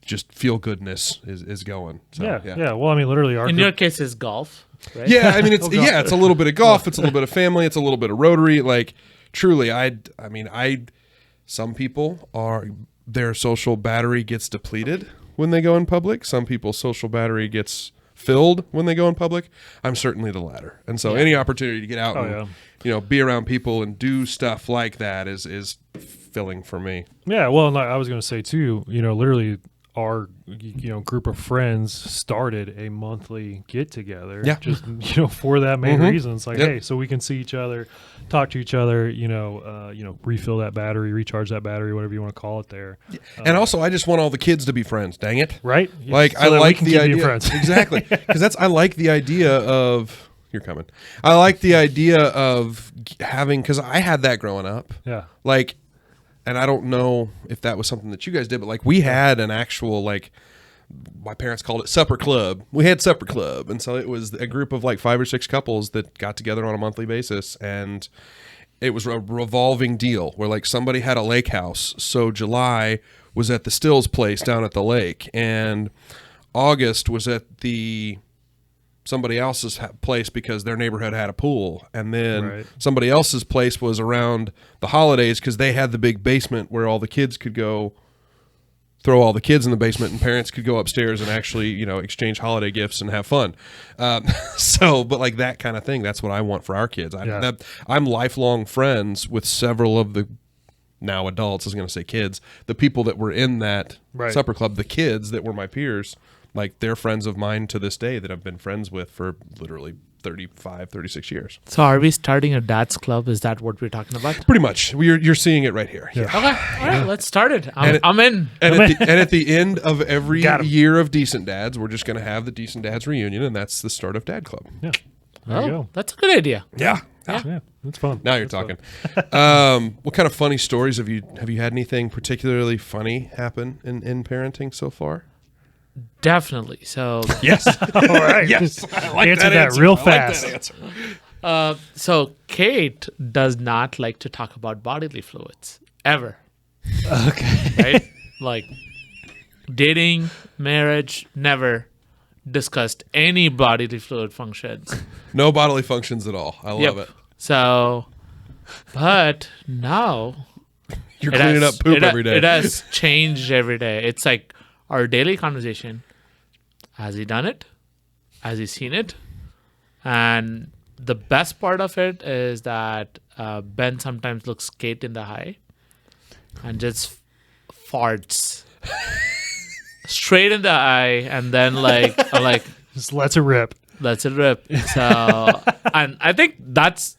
just feel goodness is going. So, Yeah. Well, I mean, literally, our In group, your case, is golf, right? Yeah, I mean, it's golf. it's a little bit of golf, it's a little bit of family, it's a little bit of Rotary. Truly, some people their social battery gets depleted when they go in public. Some people's social battery gets filled when they go in public. I'm certainly the latter, and so any opportunity to get out and be around people and do stuff like that is filling for me. Yeah, well, and I was going to say too, literally our group of friends started a monthly get together. Yeah. Just for that main reason. It's like, Yep. hey, so we can see each other, talk to each other, refill that battery, recharge that battery, whatever you want to call it there. And also, I just want all the kids to be friends. Dang it! Right? Like So I that we like can the keep being idea. friends. Exactly, because I like the idea of you're coming. I like the idea of having, because I had that growing up. Yeah. Like, and I don't know if that was something that you guys did, but like we had an actual, like, my parents called it supper club. We had supper club. And so it was a group of like 5 or 6 couples that got together on a monthly basis. And it was a revolving deal where like somebody had a lake house. So July was at the Stills place down at the lake, and August was at somebody else's place because their neighborhood had a pool, and then somebody else's place was around the holidays because they had the big basement where all the kids could go throw all the kids in the basement, and parents could go upstairs and actually exchange holiday gifts and have fun. But like that kind of thing, that's what I want for our kids. I'm lifelong friends with several of the now adults. I was going to say kids, the people that were in that supper club, the kids that were my peers. Like, they're friends of mine to this day that I've been friends with for literally 35, 36 years. So are we starting a dad's club? Is that what we're talking about? Pretty much. You're seeing it right here. Yeah. Okay. All right. Let's start it. I'm in. And at the end of every year of Decent Dads, we're just going to have the Decent Dads reunion, and that's the start of Dad Club. Yeah. There you go. That's a good idea. Yeah. Yeah. That's fun. Now you're talking. What kind of funny stories have you had anything particularly funny happen in parenting so far? Definitely. So Yes. All right. Yes. I like Answer that answer. real I like fast. that answer. So Kate does not like to talk about bodily fluids ever. Okay. Right? Like dating, marriage, never discussed any bodily fluid functions. No bodily functions at all. I love it. So, but now You're cleaning up poop every day. It has changed every day. It's like our daily conversation. Has he done it? Has he seen it? And the best part of it is that Ben sometimes looks Kate in the eye and just farts straight in the eye, and then like Just lets it rip. lets it rip. So, and I think that's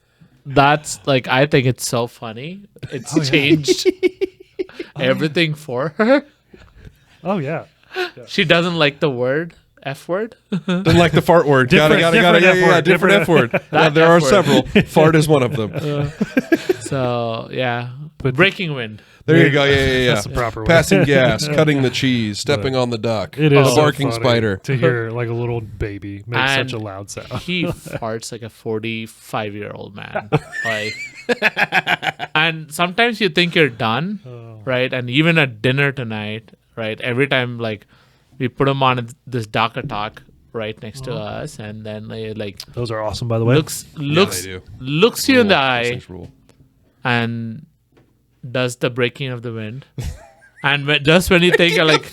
like, I think it's so funny. It's changed everything for her. Oh, yeah. She doesn't like the word F word. Doesn't like the fart word. Different Got it. F Yeah, word. different F word. Yeah, there F are word. several. Fart is one of them. So yeah, But breaking wind. There you go. Yeah. That's the proper way. Passing gas, cutting the cheese, stepping on the duck, It is the so barking funny spider. to hear like a little baby make And such a loud sound. He farts like a 45-year-old man. Like, and sometimes you think you're done, right? And even at dinner tonight, right? Every time like we put him on this DACA talk right next to us, and then like Those are awesome, by the way. looks they do. looks you in the Those eye things rule. and does the breaking of the wind, and just when you think like,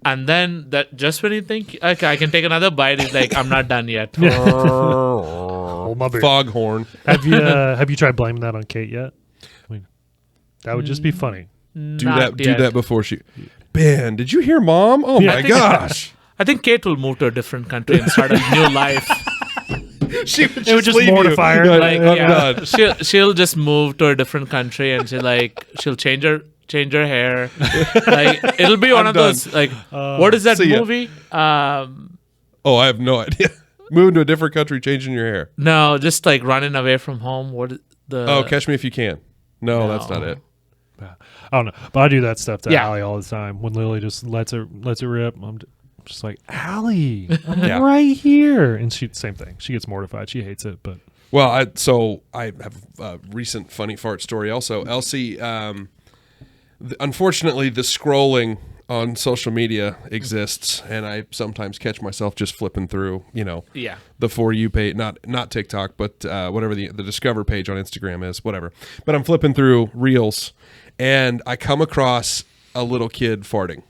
and then that just when you think okay, I can take another bite, he's like, I'm not done yet. Hold my beer. Foghorn. Have you tried blaming that on Kate yet? I mean, that would just be funny. Do that before she. Ben, did you hear Mom? Oh Yeah, my gosh. I think Kate will move to a different country and start a new life. She would It would just leave you. mortify her. Yeah, Like, I'm yeah, done. she'll just move to a different country, and she'll change her hair. Like, it'll be one I'm of those like, what is that see ya. movie? Oh, I have no idea. Moving to a different country, changing your hair. No, just like running away from home. What is the? Oh, Catch Me If You Can. No, that's No. not it. I don't know, but I do that stuff to Yeah. Allie all the time. When Lily just lets it rip, I'm just like, Allie, I'm Yeah. right here, and she same thing. She gets mortified. She hates it, but Well, I have a recent funny fart story also. Elsie, unfortunately, the scrolling on social media exists, and I sometimes catch myself just flipping through, Yeah. the For You page, not TikTok, but whatever the Discover page on Instagram is, whatever. But I'm flipping through Reels, and I come across a little kid farting.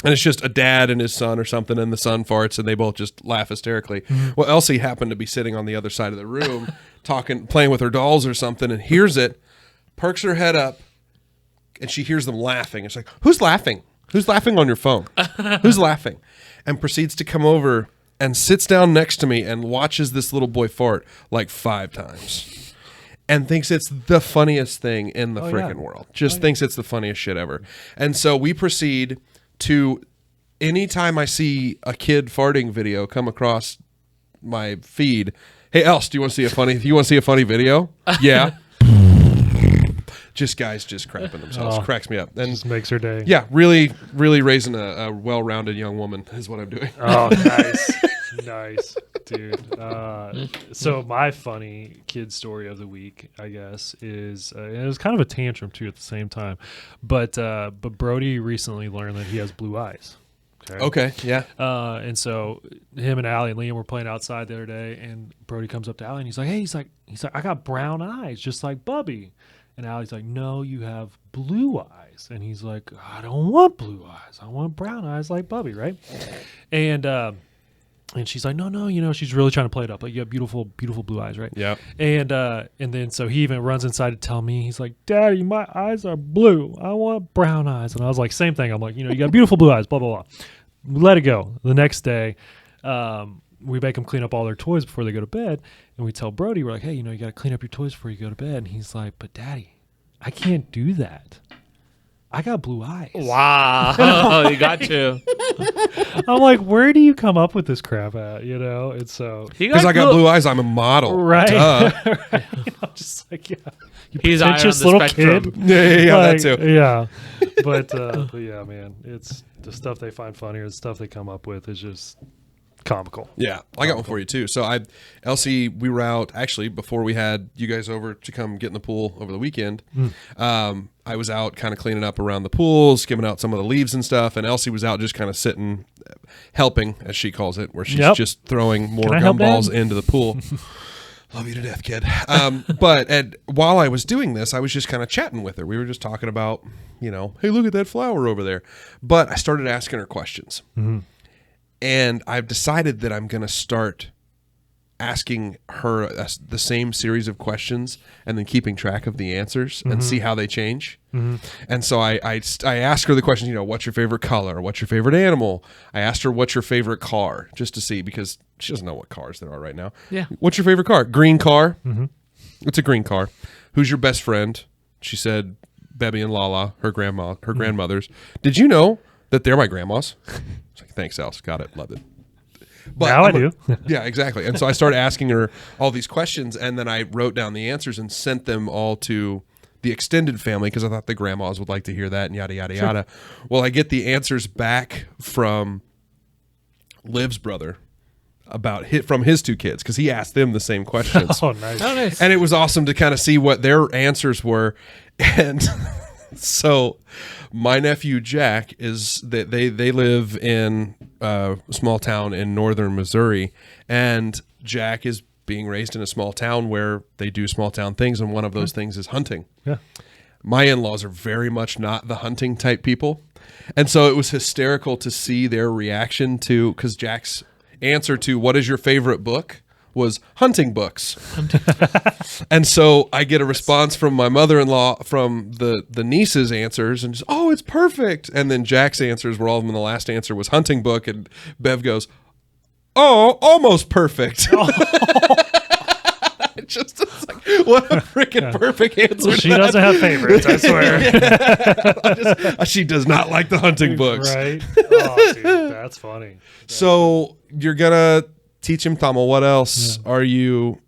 And it's just a dad and his son or something, and the son farts, and they both just laugh hysterically. Well, Elsie happened to be sitting on the other side of the room, playing with her dolls or something, and hears it, perks her head up, and she hears them laughing. It's like, who's laughing? Who's laughing on your phone? Who's laughing? And proceeds to come over and sits down next to me and watches this little boy fart like 5 times. And thinks it's the funniest thing in the freaking world. Just thinks it's the funniest shit ever. And so we proceed to, anytime I see a kid farting video come across my feed, hey, Else, do you want to see a funny video? Yeah. Just guys just crapping themselves. Cracks me up. And just makes her day. Yeah, really, really raising a well-rounded young woman is what I'm doing. Oh, nice. Nice, dude. So my funny kid story of the week, I guess, is and it was kind of a tantrum too at the same time, but Brody recently learned that he has blue eyes. Okay, yeah. And so him and Allie and Liam were playing outside the other day, and Brody comes up to Allie and he's like, "Hey, he's like, I got brown eyes just like Bubby." And Allie's like, "No, you have blue eyes." And he's like, "I don't want blue eyes. I want brown eyes like Bubby, right?" And she's like, no, she's really trying to play it up. Like, you have beautiful, beautiful blue eyes, right? Yeah. And then so he even runs inside to tell me, he's like, "Daddy, my eyes are blue. I want brown eyes." And I was like, same thing. I'm like, you got beautiful blue eyes, blah, blah, blah. Let it go. The next day, we make them clean up all their toys before they go to bed. And we tell Brody, we're like, "Hey, you got to clean up your toys before you go to bed." And he's like, "But Daddy, I can't do that. I got blue eyes." Wow. You got to. I'm like, where do you come up with this crap at? And so because I got blue eyes, I'm a model, right? Duh. Right. I'm just like, yeah, you He's pretentious little kid. Yeah, like, that too. Yeah, but yeah, man, it's the stuff they find funny or the stuff they come up with is just comical. Yeah, I got one for you too. So Elsie, we were out actually before we had you guys over to come get in the pool over the weekend. I was out kind of cleaning up around the pool, skimming out some of the leaves and stuff, and Elsie was out just kind of sitting, helping, as she calls it, where she's just throwing more gumballs into the pool. Love you to death, kid. But while I was doing this, I was just kind of chatting with her. We were just talking about, hey, look at that flower over there. But I started asking her questions. Mm-hmm. And I've decided that I'm going to start asking her the same series of questions and then keeping track of the answers and see how they change. Mm-hmm. And so I asked her the question, what's your favorite color? What's your favorite animal? I asked her, what's your favorite car? Just to see, because she doesn't know what cars there are right now. Yeah. What's your favorite car? Green car. Mm-hmm. It's a green car. Who's your best friend? She said, Bebby and Lala, her grandmothers. Did you know that they're my grandmas? I was like, thanks, Els. Got it. Loved it. But now I do. Yeah, exactly. And so I started asking her all these questions, and then I wrote down the answers and sent them all to the extended family because I thought the grandmas would like to hear that and yada, yada, yada. Well, I get the answers back from Liv's brother from his 2 kids because he asked them the same questions. Oh, nice. And it was awesome to kind of see what their answers were. And so my nephew Jack they live in a small town in northern Missouri, and Jack is being raised in a small town where they do small town things, and one of those things is hunting. Yeah. My in-laws are very much not the hunting type people, and so it was hysterical to see their reaction to, because Jack's answer to what is your favorite book was hunting books. And so I get a response from my mother-in-law from the niece's answers and just, "Oh, it's perfect." And then Jack's answers were all of them. The last answer was hunting book. And Bev goes, "Oh, almost perfect." It's like, what a freaking perfect answer. Well, she doesn't have favorites, I swear. She does not like the hunting books. Right? Oh, dude, that's funny. So you're going to teach him Tamil. What else are you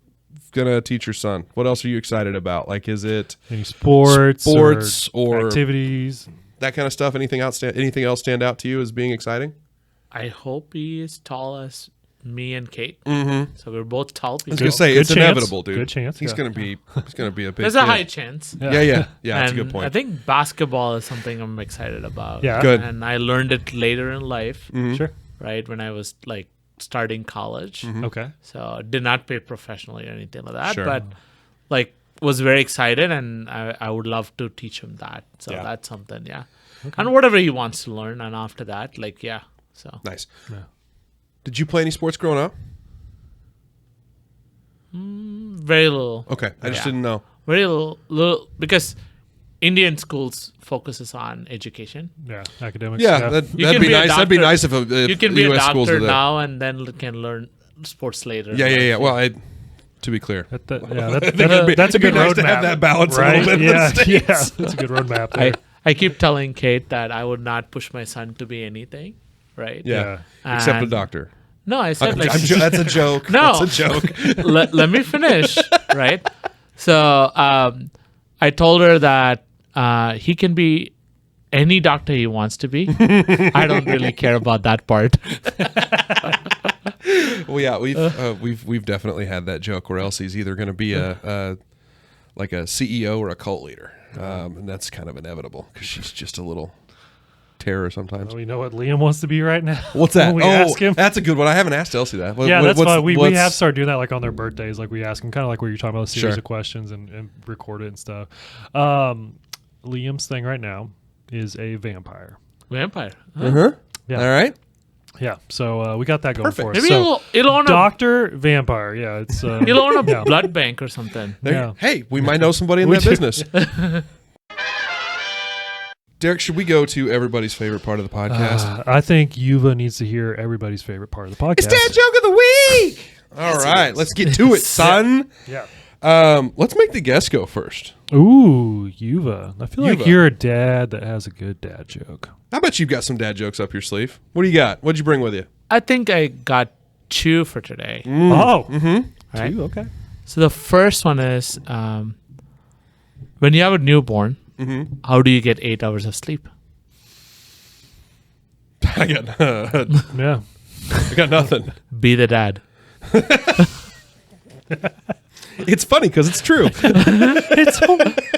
gonna teach your son? What else are you excited about? Like, is it any sports or activities, that kind of stuff? Anything else stand out to you as being exciting? I hope he is tall as me and Kate. Mm-hmm. So we're both tall people. I was gonna say it's inevitable, dude. Good chance. He's gonna be a big. There's a high chance. Yeah. That's a good point. I think basketball is something I'm excited about. Yeah, good. And I learned it later in life. Mm-hmm. Sure. Right when I was like starting college. Mm-hmm. Okay. So did not play professionally or anything like that, Sure. but like was very excited, and I would love to teach him that. So that's something, and whatever he wants to learn, and after that, so nice. Yeah. Did you play any sports growing up? Very little. Okay, I just didn't know. Very little because Indian schools focuses on education. Yeah, academics. Yeah, that'd be nice. That'd be nice if You can be a US schools doctor were that. now and then can learn sports later. Yeah. Well, to be clear, that's a it'd good be nice roadmap. to have that balance right? a little bit. Yeah, in the yeah, States. that's a good roadmap. There. I keep telling Kate that I would not push my son to be anything, right? Yeah, except a And- doctor. No, I said like that's a joke. No. That's a joke. let me finish, right? So I told her that he can be any doctor he wants to be. I don't really care about that part. Well, yeah, we've definitely had that joke where Elsie's either going to be a CEO or a cult leader, and that's kind of inevitable because she's just a little terror sometimes. Well, you know what Liam wants to be right now? What's that? When we ask him. That's a good one. I haven't asked Elsie that. Yeah, that's fine. We have started doing that like on their birthdays. Like we ask them kind of like where you're talking about a series Sure. of questions and record it and stuff. Liam's thing right now is a vampire. Vampire. Huh? Uh-huh. Yeah. All right. Yeah, so we got that going Perfect. for us. Maybe So, it'll own a Doctor Vampire. Yeah, it's he'll own a yeah. blood bank or something. Yeah. Hey, we might know somebody in We that do. business. Derek, should we go to everybody's favorite part of the podcast? I think Yuva needs to hear everybody's favorite part of the podcast. It's Dad Joke of the Week. All right, let's get to it, son. Yeah. Let's make the guest go first. Ooh, Yuva. I feel like Yuva. you're a dad that has a good dad joke. I bet you've got some dad jokes up your sleeve. What do you got? What'd you bring with you? I think I got 2 for today. Oh, Right? two? Okay. So the first one is when you have a newborn, how do you get 8 hours of sleep? I Yeah. got nothing. Be the dad. It's funny because it's true. It's so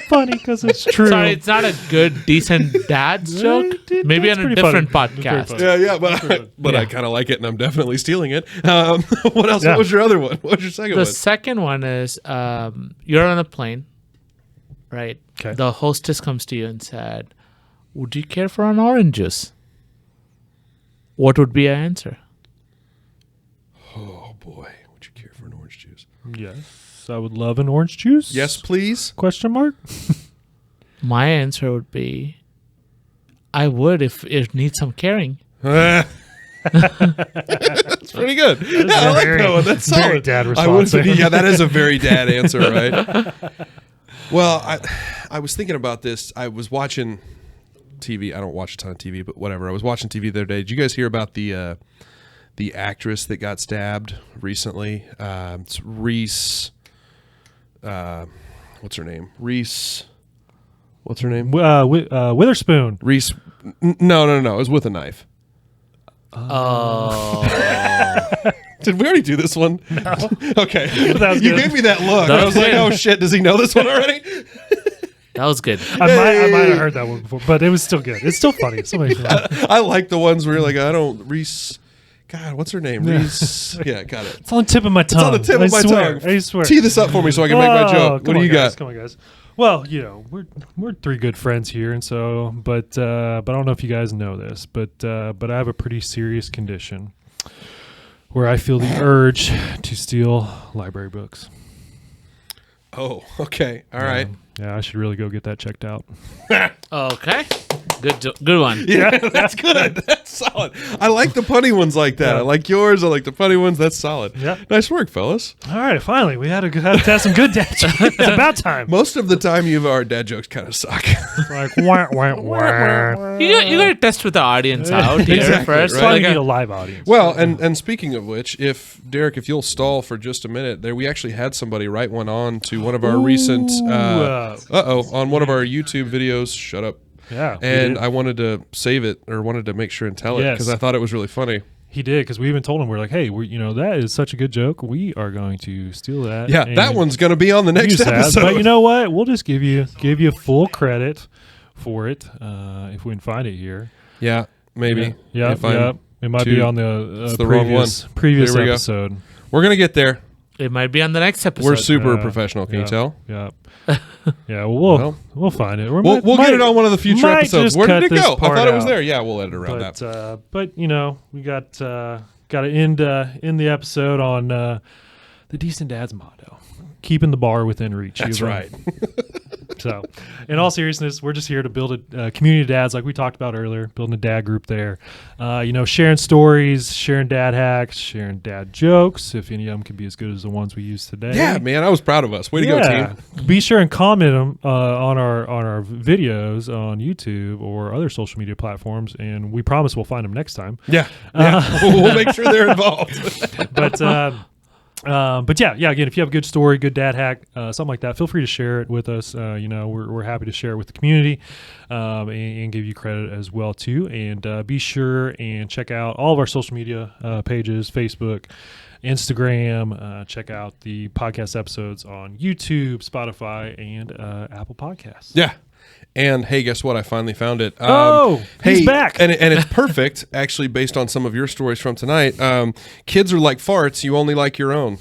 funny because it's true. Sorry, it's not a good, decent dad's joke. Maybe That's on a pretty different funny. It's very podcast. funny. Yeah, but I Yeah. kind of like it, and I'm definitely stealing it. What else? Yeah. What was your other one? What was your second The one? second one is you're on a plane, right? Okay. The hostess comes to you and said, "Would you care for an orange juice?" What would be your answer? Oh boy, would you care for an orange juice? Yes, I would love an orange juice. Yes, please. Question mark? My answer would be, I would if it needs some caring. That's pretty good. Yeah, I like very- that one. That's very solid. dad I would- response. yeah, that is a very dad answer, right? Well, I was thinking about this. I was watching TV. I don't watch a ton of TV, but whatever. I was watching TV the other day. Did you guys hear about the actress that got stabbed recently? It's Reese. What's her name? Reese. What's her name? Witherspoon. Reese. No. It was with a knife. Oh. Did we already do this one? No. Okay. That was You good. gave me that look. That I was was like, good. oh shit, does he know this one already? That was good. I might have heard that one before, but it was still good. It's still funny. I like the ones where you're like, Reese. God, what's her name? Reese. Yeah, got it. It's on the tip of my tongue. It's on the tip of my tongue. I swear. Tee this up for me so I can make my joke. What do you got? Come on, guys. Well, we're 3 good friends here, and so, but I don't know if you guys know this, but I have a pretty serious condition where I feel the urge to steal library books. Oh, okay. All right. Yeah, I should really go get that checked out. Okay. Good one. Yeah, that's good. That's solid. I like the punny ones like that. Yeah. I like yours. I like the punny ones. That's solid. Yeah. Nice work, fellas. All right, finally, we had to have some good dad jokes. It's about time. Most of the time, our dad jokes kind of suck. Like, wah, wah, wah. You got to test with the audience out here Exactly, first. right? That's why we Like need a live audience. Well, and speaking of which, Derek, if you'll stall for just a minute, we actually had somebody write one on to one of our recent, on one of our YouTube videos. Shut up. Yeah. we And did. I wanted to save it or wanted to make sure and tell it Yes. because I thought it was really funny. He did, because we even told him, we're like, hey, that is such a good joke. We are going to steal that. Yeah, and that one's going to be on the next use that. episode. But you know what? We'll just give you full credit for it if we can find it here. Yeah, maybe. Yeah. If I'm It might too- be on the it's the wrong previous There we go. episode. We're going to get there. It might be on the next episode. We're super professional. Can you tell? Yeah. Yeah, well, we'll find it. We'll get it on one of the future might episodes. just Where did cut it this go? I part thought it was out. there. Yeah, we'll edit around that. But we got to end the episode on the Decent Dad's motto: keeping the bar within reach. That's Yuva. right. So, in all seriousness, we're just here to build a community of dads, like we talked about earlier, building a dad group there. Sharing stories, sharing dad hacks, sharing dad jokes, if any of them can be as good as the ones we use today. Yeah, man, I was proud of us. Way to go, team. Be sure and comment them on our videos on YouTube or other social media platforms, and we promise we'll find them next time. Yeah. We'll make sure they're involved. But again, if you have a good story, good dad hack, something like that, feel free to share it with us. We're happy to share it with the community and give you credit as well too. And be sure and check out all of our social media pages: Facebook, Instagram. Check out the podcast episodes on YouTube, Spotify, and Apple Podcasts. Yeah. And hey, guess what? I finally found it. He's back. And it's perfect, actually, based on some of your stories from tonight. Kids are like farts. You only like your own.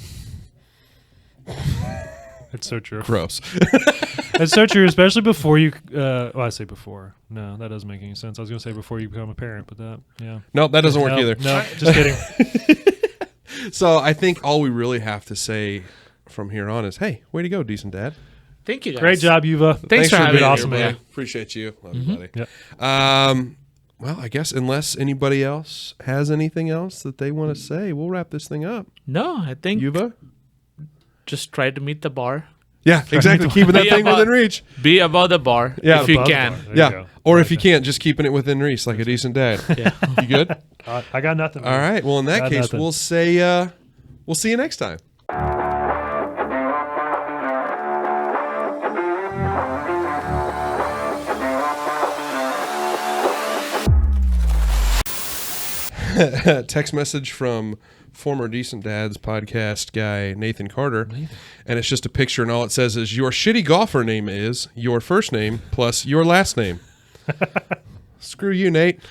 It's so true. Gross. It's so true, especially before you. I say before. No, that doesn't make any sense. I was going to say before you become a parent, but No, that doesn't work either. No, just kidding. So I think all we really have to say from here on is, hey, way to go, decent dad. Thank you, guys. Great job, Yuva. Thanks for having being me. awesome, here, man. buddy. Appreciate you. Love you, buddy. Yep. Well, I guess unless anybody else has anything else that they want to say, we'll wrap this thing up. No, I think Yuva? just try to meet the bar. Yeah, exactly. Keeping that thing within reach. Be above the bar if you can. Yeah. Or if you can't, just keeping it within reach like a decent dad. Yeah. You good? I got nothing. All right. Well, in that case, nothing. we'll say we'll see you next time. Text message from former Decent Dads podcast guy Nathan Carter, and it's just a picture, and all it says is, your shitty golfer name is your first name plus your last name. Screw you, Nate.